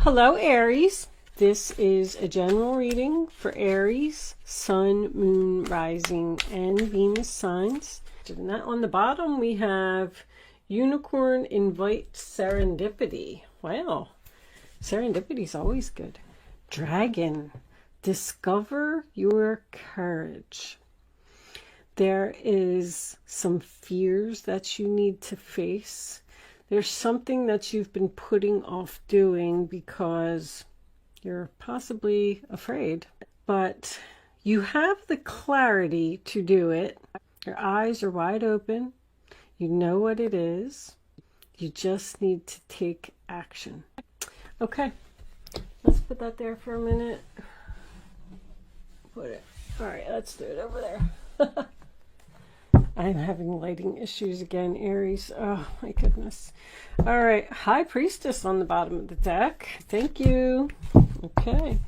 Hello, Aries. This is a general reading for Aries, Sun, Moon, Rising, and Venus signs. And that on the bottom, we have Unicorn Invite Serendipity. Wow, serendipity is always good. Dragon, discover your courage. There is some fears that you need to face. There's something that you've been putting off doing because you're possibly afraid, but you have the clarity to do it. Your eyes are wide open. You know what it is. You just need to take action. Okay, let's put that there for a minute. Put it. All right, let's do it over there. I'm having lighting issues again, Aries. Oh, my goodness. All right. High Priestess on the bottom of the deck. Thank you. Okay.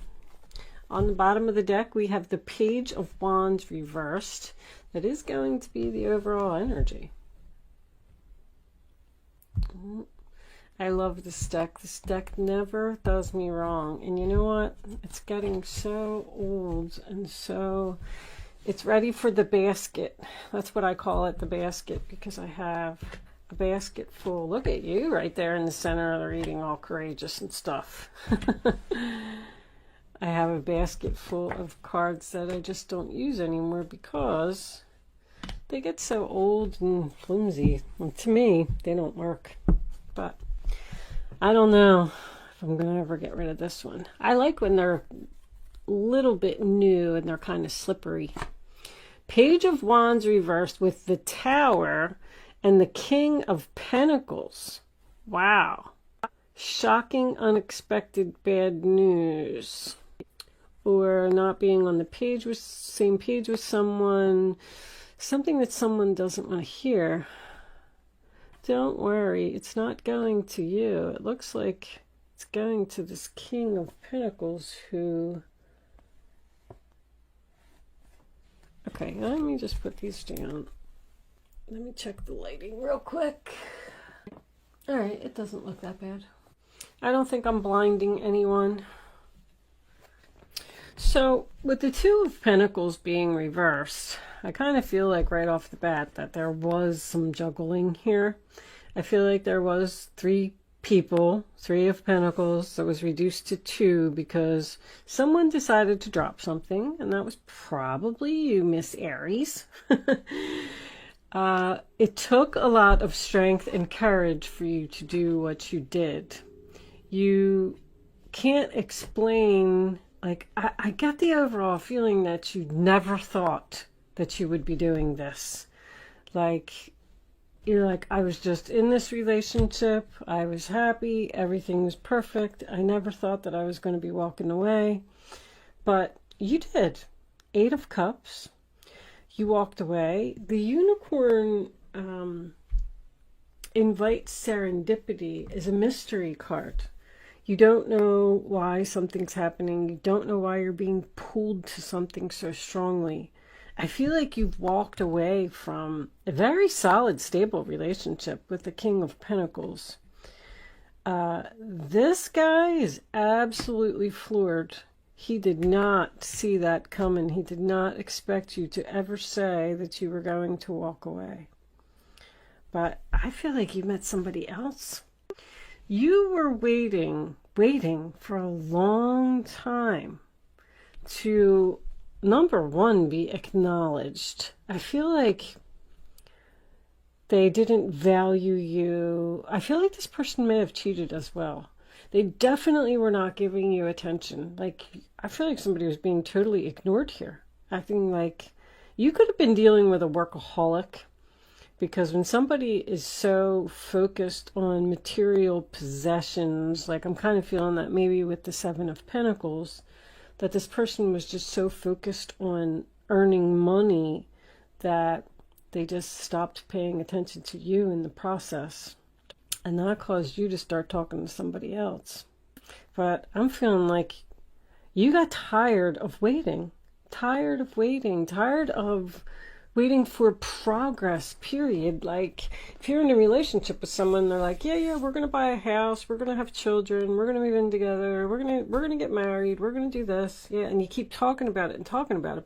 On the bottom of the deck, we have the Page of Wands reversed. That is going to be the overall energy. I love this deck. This deck never does me wrong. And you know what? It's getting so old and so... It's ready for the basket. That's what I call it, the basket, because I have a basket full. Look at you right there in the center of the reading, all courageous and stuff. I have a basket full of cards that I just don't use anymore because they get so old and flimsy. And to me, they don't work. But I don't know if I'm going to ever get rid of this one. I like when they're a little bit new and they're kind of slippery. Page of Wands reversed with the Tower and the King of Pentacles. Wow. Shocking, unexpected bad news. Or not being on the page with same page with someone. Something that someone doesn't want to hear. Don't worry, it's not going to you. It looks like it's going to this King of Pentacles who... Okay, let me just put these down. Let me check the lighting real quick. All right, it doesn't look that bad. I don't think I'm blinding anyone. So, with the Two of Pentacles being reversed, I kind of feel like right off the bat that there was some juggling here. I feel like there was three people, Three of Pentacles, that was reduced to two because someone decided to drop something, and that was probably you, Miss Aries. It took a lot of strength and courage for you to do what you did. You can't explain, like, I get the overall feeling that you never thought that you would be doing this. Like, you're like, I was just in this relationship. I was happy. Everything was perfect. I never thought that I was going to be walking away. But you did. Eight of Cups. You walked away. The Unicorn Invite Serendipity is a mystery card. You don't know why something's happening. You don't know why you're being pulled to something so strongly. I feel like you've walked away from a very solid, stable relationship with the King of Pentacles. This guy is absolutely floored. He did not see that coming. He did not expect you to ever say that you were going to walk away. But I feel like you met somebody else. You were waiting for a long time to... Number one, be acknowledged. I feel like they didn't value you. I feel like this person may have cheated as well. They definitely were not giving you attention. Like, I feel like somebody was being totally ignored here. Acting like you could have been dealing with a workaholic. Because when somebody is so focused on material possessions, like I'm kind of feeling that maybe with the Seven of Pentacles, that this person was just so focused on earning money that they just stopped paying attention to you in the process. And that caused you to start talking to somebody else. But I'm feeling like you got tired of waiting, tired of waiting for progress, period. Like, if you're in a relationship with someone, they're like, yeah, we're going to buy a house, we're going to have children, we're going to move in together, we're going to get married, we're going to do this. Yeah, and you keep talking about it,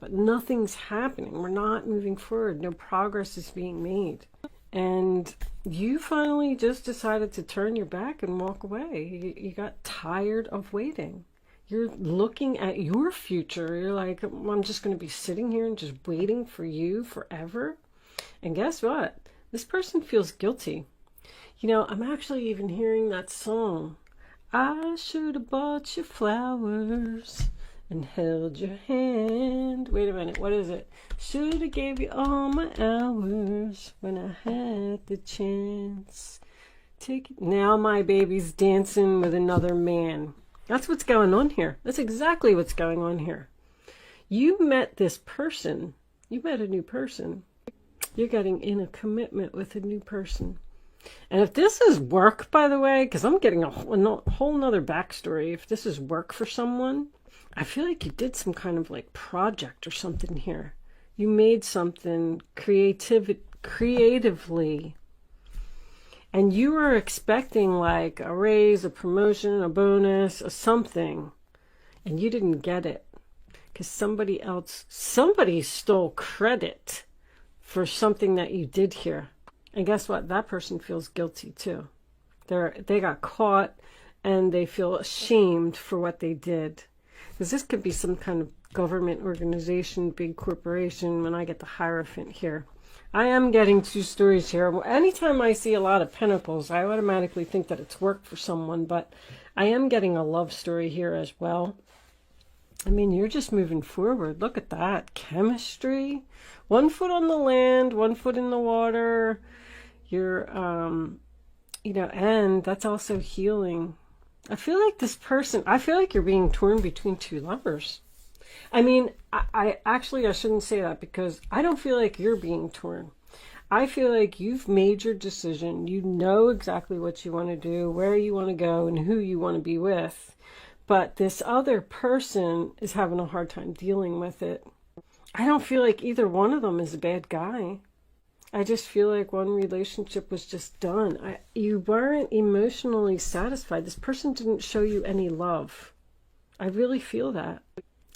but nothing's happening. We're not moving forward. No progress is being made. And you finally just decided to turn your back and walk away. You got tired of waiting. You're looking at your future. You're like, I'm just going to be sitting here and just waiting for you forever. And guess what? This person feels guilty. You know, I'm actually even hearing that song. I should have bought you flowers and held your hand. Wait a minute, what is it? Should have gave you all my hours when I had the chance. Take it. Now my baby's dancing with another man. That's what's going on here. That's exactly what's going on here. You met this person. You met a new person. You're getting in a commitment with a new person. And if this is work, by the way, because I'm getting a whole nother backstory. If this is work for someone, I feel like you did some kind of like project or something here. You made something creatively. And you were expecting like a raise, a promotion, a bonus, a something. And you didn't get it. Because somebody stole credit for something that you did here. And guess what? That person feels guilty too. They got caught and they feel ashamed for what they did. Because this could be some kind of government organization, big corporation, when I get the Hierophant here. I am getting two stories here. Anytime I see a lot of pentacles, I automatically think that it's work for someone, but I am getting a love story here as well. I mean, you're just moving forward. Look at that. Chemistry. 1 foot on the land, 1 foot in the water. You're, you know, and that's also healing. I feel like you're being torn between two lovers. I mean, I shouldn't say that, because I don't feel like you're being torn. I feel like you've made your decision. You know exactly what you want to do, where you want to go, and who you want to be with. But this other person is having a hard time dealing with it. I don't feel like either one of them is a bad guy. I just feel like one relationship was just done. You weren't emotionally satisfied. This person didn't show you any love. I really feel that.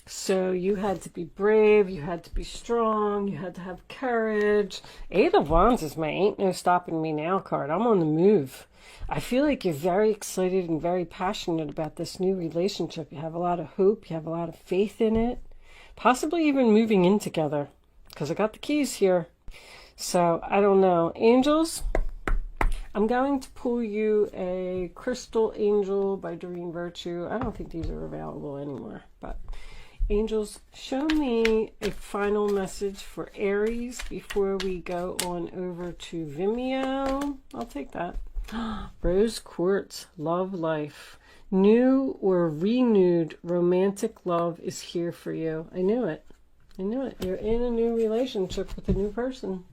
So you had to be brave, you had to be strong, you had to have courage. 8 of Wands is my ain't no stopping me now card. I'm on the move. I feel like you're very excited and very passionate about this new relationship. You have a lot of hope, you have a lot of faith in it. Possibly even moving in together, because I got the keys here. So I don't know. Angels, I'm going to pull you a Crystal Angel by Doreen Virtue. I don't think these are available anymore, but angels, show me a final message for Aries before we go on over to Vimeo. I'll take that. Rose Quartz, love life. New or renewed romantic love is here for you. I knew it. I knew it. You're in a new relationship with a new person.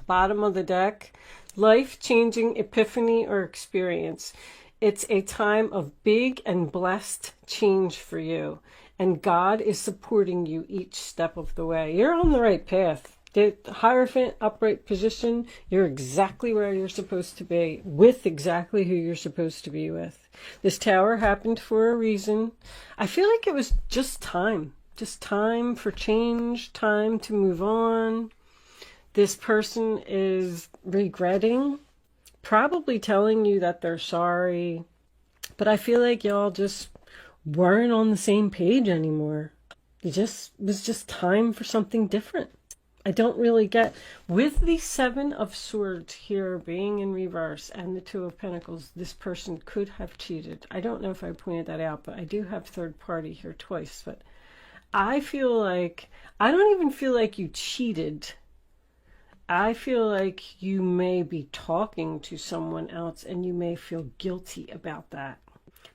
Bottom of the deck, life-changing epiphany or experience. It's a time of big and blessed change for you, and God is supporting you each step of the way. You're on the right path. The Hierophant, upright position, you're exactly where you're supposed to be, with exactly who you're supposed to be with. This Tower happened for a reason. I feel like it was just time for change, time to move on. This person is regretting, probably telling you that they're sorry, but I feel like y'all just weren't on the same page anymore. It was just time for something different. I don't really get, with the 7 of Swords here being in reverse and the 2 of Pentacles, this person could have cheated. I don't know if I pointed that out, but I do have third party here twice. But I feel like, I don't even feel like you cheated. I feel like you may be talking to someone else and you may feel guilty about that.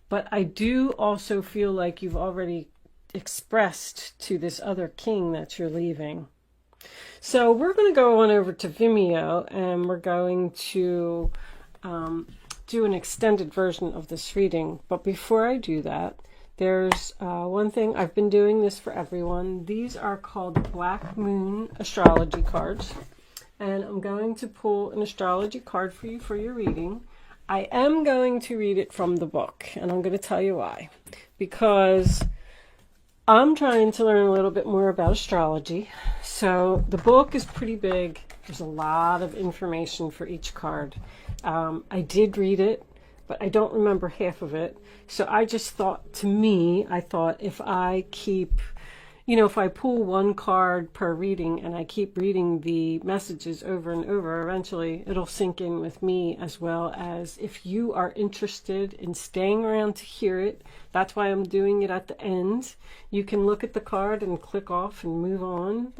But I do also feel like you've already expressed to this other king that you're leaving. So we're going to go on over to Vimeo and we're going to do an extended version of this reading. But before I do that, There's one thing, I've been doing this for everyone. These are called Black Moon astrology cards. And I'm going to pull an astrology card for you for your reading. I am going to read it from the book, and I'm going to tell you why. Because I'm trying to learn a little bit more about astrology. So the book is pretty big. There's a lot of information for each card. I did read it, but I don't remember half of it. So I just thought, I thought if I keep, if I pull one card per reading and I keep reading the messages over and over, eventually it'll sink in with me, as well as if you are interested in staying around to hear it. That's why I'm doing it at the end. You can look at the card and click off and move on,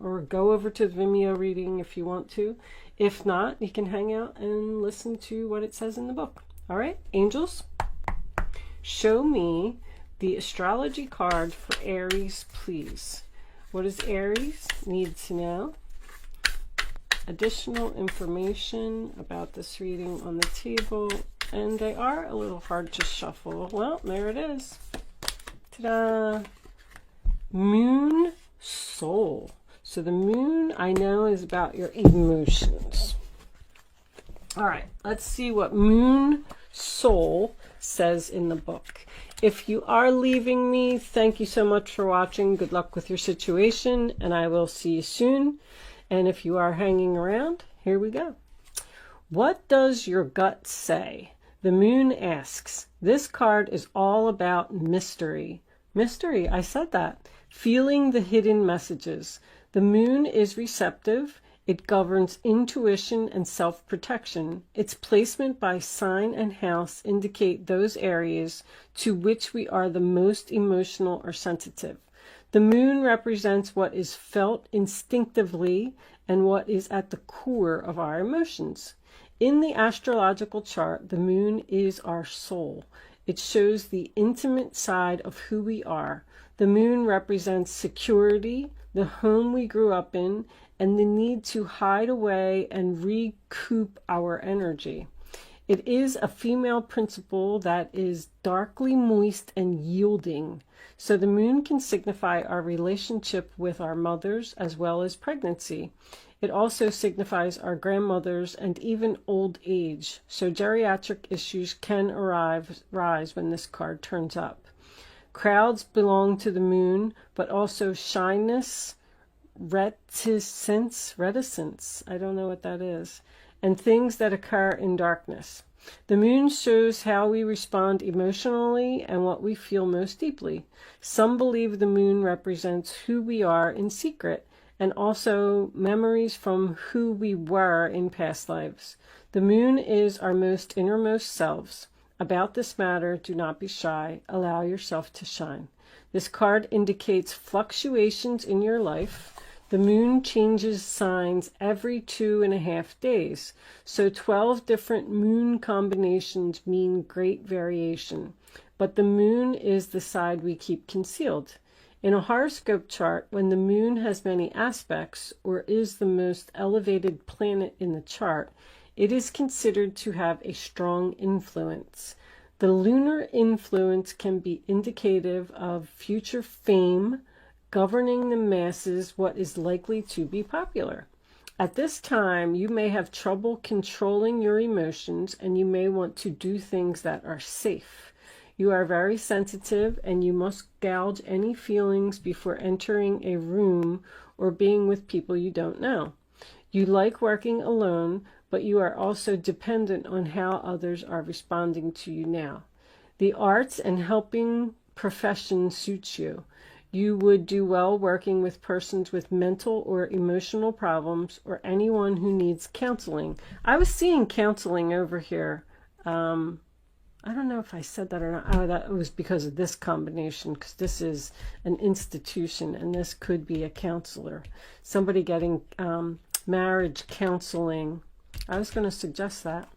or go over to the Vimeo reading if you want to. If not, you can hang out and listen to what it says in the book. All right, angels, show me the astrology card for Aries, please. What does Aries need to know? Additional information about this reading on the table. And they are a little hard to shuffle. Well, there it is. Ta-da! Moon Soul. So the moon, I know, is about your emotions. All right, let's see what Moon Soul says in the book. If you are leaving me, thank you so much for watching. Good luck with your situation, and I will see you soon. And if you are hanging around, here we go. What does your gut say? The moon asks. This card is all about mystery. Mystery, I said that. Feeling the hidden messages. The moon is receptive. It governs intuition and self-protection. Its placement by sign and house indicate those areas to which we are the most emotional or sensitive. The moon represents what is felt instinctively and what is at the core of our emotions. In the astrological chart, the moon is our soul. It shows the intimate side of who we are. The moon represents security, the home we grew up in, and the need to hide away and recoup our energy. It is a female principle that is darkly moist and yielding. So the moon can signify our relationship with our mothers as well as pregnancy. It also signifies our grandmothers and even old age. So geriatric issues can rise when this card turns up. Crowds belong to the moon, but also shyness, reticence, I don't know what that is, and things that occur in darkness. The moon shows how we respond emotionally and what we feel most deeply. Some believe the moon represents who we are in secret, and also memories from who we were in past lives. The moon is our most innermost selves. About this matter, do not be shy. Allow yourself to shine. This card indicates fluctuations in your life. The moon changes signs every 2.5 days. So 12 different moon combinations mean great variation. But the moon is the side we keep concealed. In a horoscope chart, when the moon has many aspects or is the most elevated planet in the chart, it is considered to have a strong influence. The lunar influence can be indicative of future fame, governing the masses, what is likely to be popular. At this time, you may have trouble controlling your emotions, and you may want to do things that are safe. You are very sensitive, and you must gauge any feelings before entering a room or being with people you don't know. You like working alone, but you are also dependent on how others are responding to you now. The arts and helping profession suits you. You would do well working with persons with mental or emotional problems or anyone who needs counseling. I was seeing counseling over here. I don't know if I said that or not. Oh, that was because of this combination, because this is an institution and this could be a counselor. Somebody getting marriage counseling. I was going to suggest that.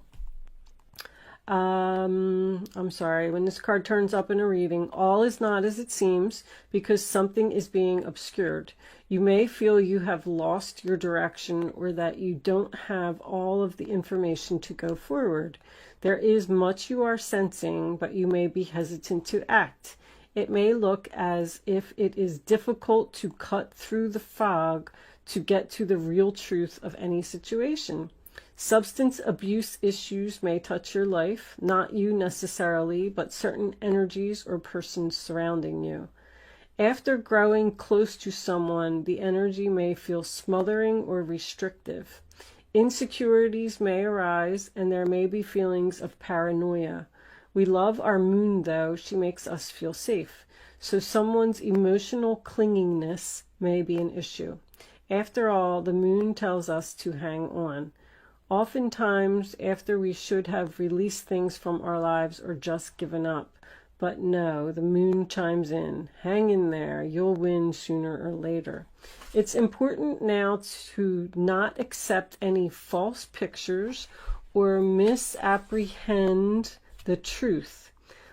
I'm sorry, when this card turns up in a reading, all is not as it seems because something is being obscured. You may feel you have lost your direction or that you don't have all of the information to go forward. There is much you are sensing, but you may be hesitant to act. It may look as if it is difficult to cut through the fog to get to the real truth of any situation. Substance abuse issues may touch your life, not you necessarily, but certain energies or persons surrounding you. After growing close to someone, the energy may feel smothering or restrictive. Insecurities may arise, and there may be feelings of paranoia. We love our moon, though. She makes us feel safe. So someone's emotional clinginess may be an issue. After all, the moon tells us to hang on. Oftentimes, after we should have released things from our lives or just given up. But no, the moon chimes in. Hang in there. You'll win sooner or later. It's important now to not accept any false pictures or misapprehend the truth.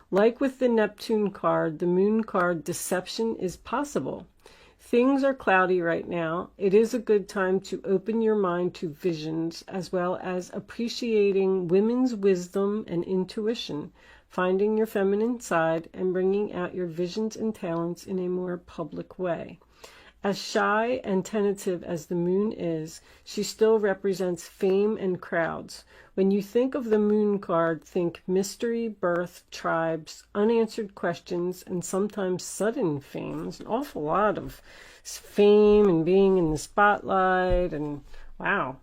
Like with the Neptune card, the moon card, deception is possible. Things are cloudy right now. It is a good time to open your mind to visions, as well as appreciating women's wisdom and intuition, finding your feminine side, and bringing out your visions and talents in a more public way. As shy and tentative as the moon is, she still represents fame and crowds. When you think of the moon card, think mystery, birth, tribes, unanswered questions, and sometimes sudden fame. There's an awful lot of fame and being in the spotlight, and wow.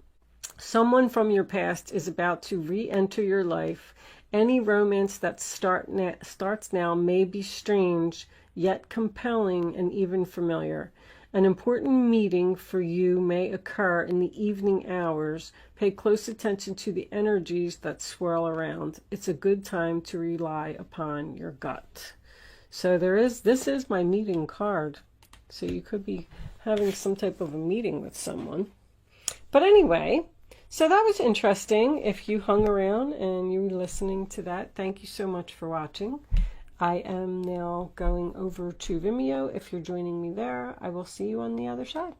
Someone from your past is about to re-enter your life. Any romance that starts now may be strange, yet compelling and even familiar. An important meeting for you may occur in the evening hours. Pay close attention to the energies that swirl around. It's a good time to rely upon your gut. So this is my meeting card. So you could be having some type of a meeting with someone. But anyway, so that was interesting. If you hung around and you were listening to that, thank you so much for watching. I am now going over to Vimeo. If you're joining me there, I will see you on the other side.